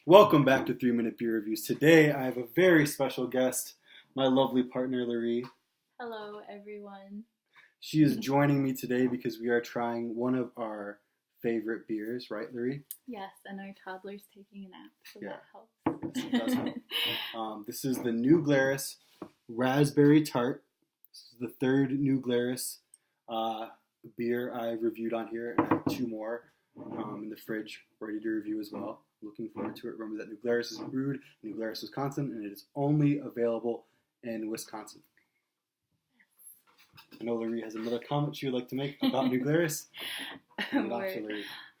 Welcome back to 3-Minute Beer Reviews. Today I have a very special guest, my lovely partner Laree. Hello everyone. She is joining me today because we are trying one of our favorite beers, right Laree? Yes, and our toddler's taking a nap, so Yeah. that helps. Yes, it does help. This is the new Glarus Raspberry Tart. This is the third new Glarus beer I've reviewed on here, and I have two more in the fridge ready to review as well. Looking forward to it. Remember that New Glarus is brewed in New Glarus, Wisconsin, and it is only available in Wisconsin. I know Laree has another comment she would like to make about New Glarus.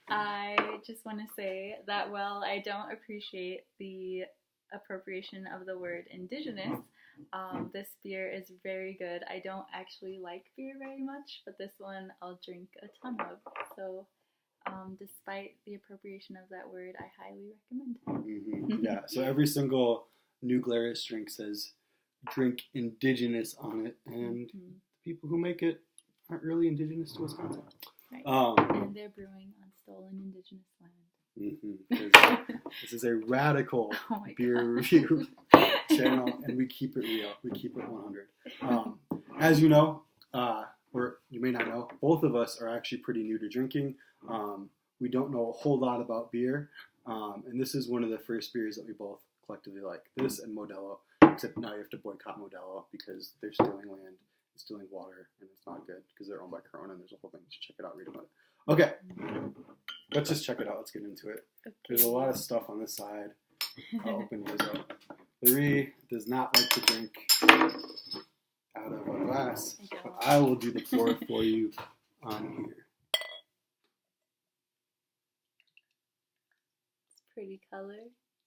I just want to say that while I don't appreciate the appropriation of the word indigenous, this beer is very good. I don't actually like beer very much, but this one I'll drink a ton of. So despite the appropriation of that word, I highly recommend it. Mm-hmm. Yeah, so every single New Glarus drink says drink indigenous on it, and the people who make it aren't really indigenous to Wisconsin. Right. And they're brewing on stolen indigenous land. Mm-hmm. This is a radical beer review channel, and we keep it real. We keep it 100. As you know, or you may not know, both of us are actually pretty new to drinking. We don't know a whole lot about beer, and this is one of the first beers that we both collectively like. This and Modelo, except now you have to boycott Modelo because they're stealing land, stealing water, and it's not good because they're owned by Corona, and there's a whole thing. You should check it out, read about it. Okay, let's just check it out. Let's get into it. Okay. There's a lot of stuff on this side. I'll open yours up. Laree does not like to drink out of a glass, but I will do the pour for you on here. Pretty color,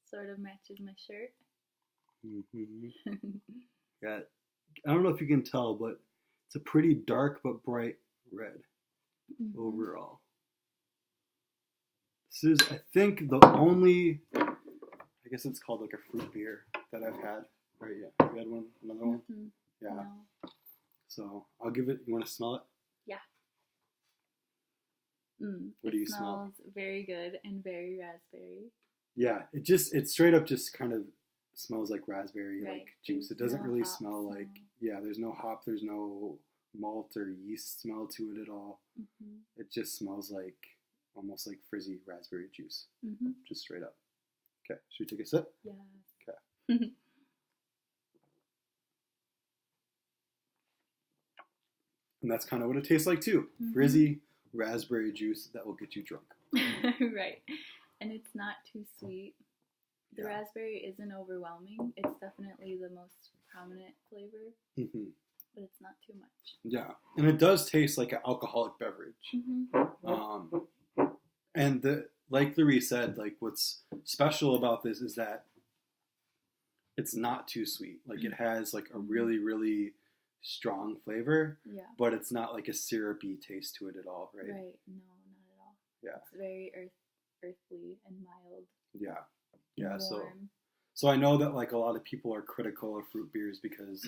sort of matches my shirt. Mm-hmm. Yeah, I don't know if you can tell, but it's a pretty dark but bright red overall. This is, I think, the only, I guess it's called like a fruit beer that I've had. Right, yeah. You had one? Another one? Yeah. No. So I'll give it, you want to smell it? Yeah. What do you smell? It smells very good and very raspberry. Yeah, it straight up just kind of smells like raspberry, like juice. It doesn't really smell like, there's no hop, there's no malt or yeast smell to it at all. It just smells like, almost like frizzy raspberry juice, just straight up. Okay, should we take a sip? Yeah. Okay. And that's kind of what it tastes like too. Frizzy raspberry juice that will get you drunk. Right. And it's not too sweet. The raspberry isn't overwhelming. It's definitely the most prominent flavor, but it's not too much. Yeah, and it does taste like an alcoholic beverage. And like Laree said, like what's special about this is that it's not too sweet. Like it has like a really, really strong flavor, but it's not like a syrupy taste to it at all, right? Right, no, not at all. Yeah. It's very earthly and mild. Yeah. Yeah, warm. so I know that like a lot of people are critical of fruit beers because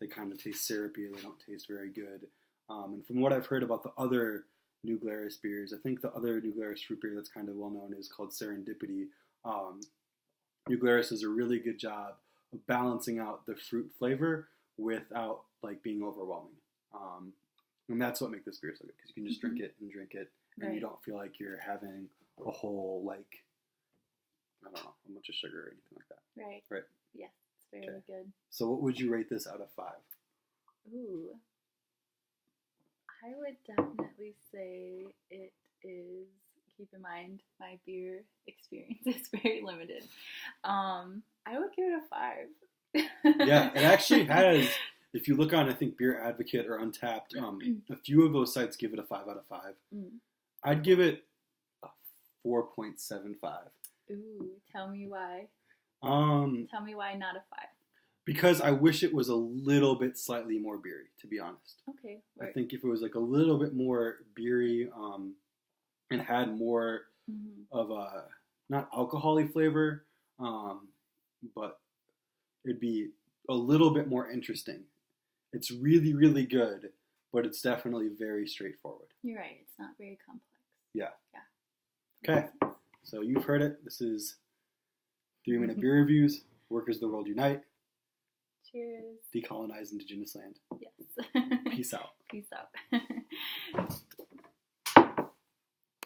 they kind of taste syrupy, they don't taste very good. And from what I've heard about the other New Glarus beers, I think the other New Glarus fruit beer that's kind of well known is called Serendipity. New Glarus does a really good job of balancing out the fruit flavor without like being overwhelming. And that's what makes this beer so good, because you can just drink it, and you don't feel like you're having a whole, like, I don't know, a bunch of sugar or anything like that. Right. Right. Yeah, it's very good. So what would you rate this out of 5? Ooh. I would definitely say it is, keep in mind, my beer experience is very limited. I would give it a 5. Yeah, it actually has, if you look on, I think, Beer Advocate or Untapped, a few of those sites give it a 5 out of 5. I'd give it a 4.75. Ooh, tell me why. Tell me why not a 5. Because I wish it was a little bit slightly more beery, to be honest. Okay. Right. I think if it was like a little bit more beery, and had more of a, not alcohol-y flavor, but it'd be a little bit more interesting. It's really, really good, but it's definitely very straightforward. You're right. It's not very complex. Yeah. Yeah. Okay. So you've heard it. This is 3-minute beer reviews. Workers of the world unite. Cheers. Decolonize indigenous land. Yes. Peace out. Peace out.